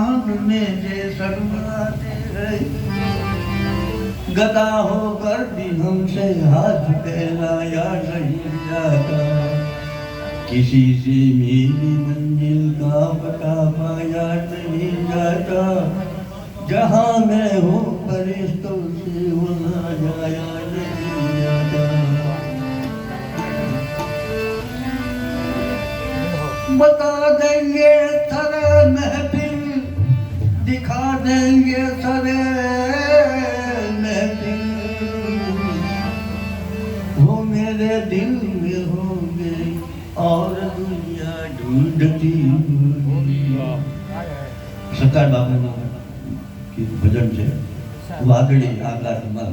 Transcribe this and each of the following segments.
मान में जे शर्माते हैं, गदा होकर भी हमसे हाथ फैलाया नहीं जाता, किसी से मेरी मंजिल का पता पाया नहीं जाता, जहाँ मैं हूँ फरिश्तों से वहाँ जाया नहीं जाता। बता देंगे सारा महफिल, दिखा देंगे सारे महफिल, वो मेरे दिल में होंगे और दुनिया ढूंढती होगी। सरकार बाबा की भजन છે વાદળી આકાશમાં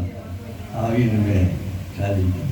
આવીને મેં ચાલી ગઈ।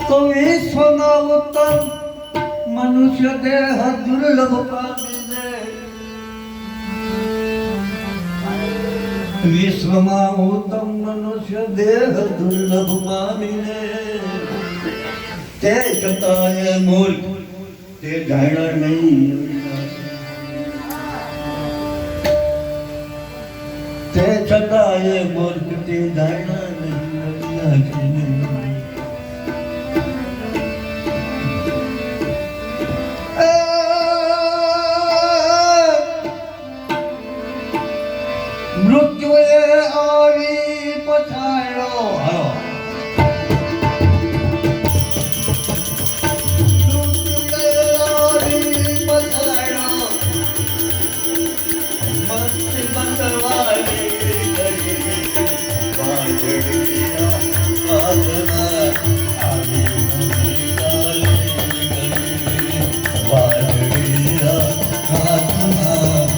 तो विश्वमा उत्तम मनुष्य देह दुर्लभ पामीने, विश्वमा उत्तम मनुष्य देह दुर्लभ पामीने, ते छतांय मूर्ख ते जाणा नहीं, ते छतांय मूर्ख ते जाणा नहीं। મૃત્યુએ આવી પછાડ્યો, મૃત્યુએ આવી પછાડ્યો, મસ્તી બંધવાળી કરી વાજળીના હાથમાં આવી વાજળીના હાથમાં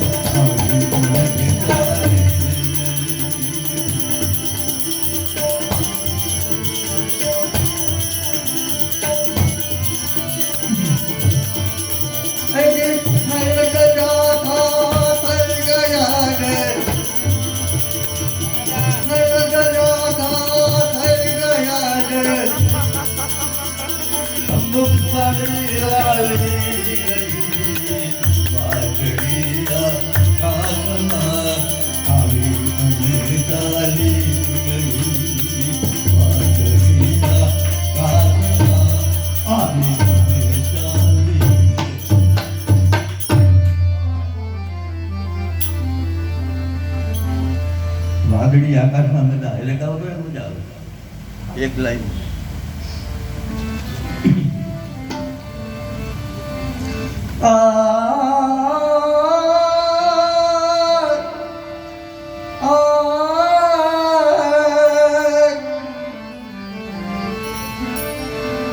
વાદળી આકાશમાં બધા એટલે ગાવ તો મજા આવે એક લાઈન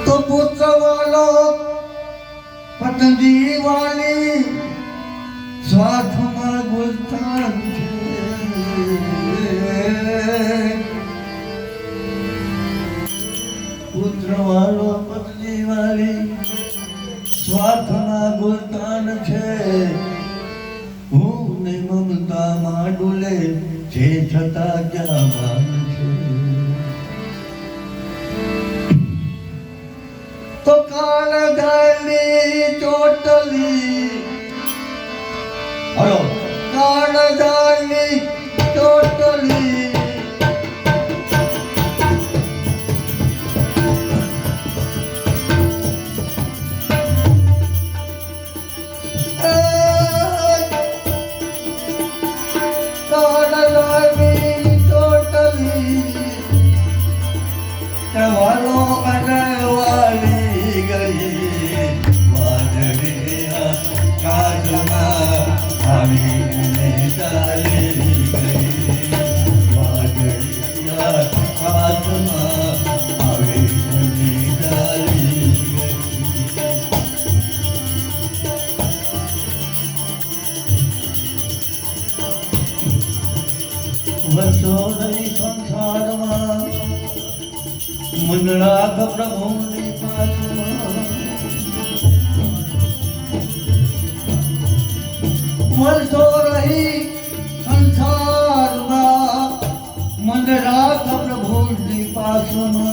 તો પુત્ર વાલો પતંગી વાલી સ્વાર્થમાં ગુલતાન પુત્ર વાળો પત્ની વાળી સ્વાર્થના ગુલતાન છે હું ને મમતામાં ડૂલે છે છતાં ક્યાં ભાન છે તો કાળ ગાલી ચોટલી હલો કાળ ગાલી ચોટલી વાલો અને વાલી ગઈ વાદળિયા કાજમાં આવીને ચાલી ગઈ વાદળિયા કાજમાં આવીને ચાલી ગઈ વર્ષો રહી સંસારમાં મન રાખ પ્રભુની પાછમાં વર્ષો રહી સંસારમાં મન રાખ પ્રભુની પાસમાં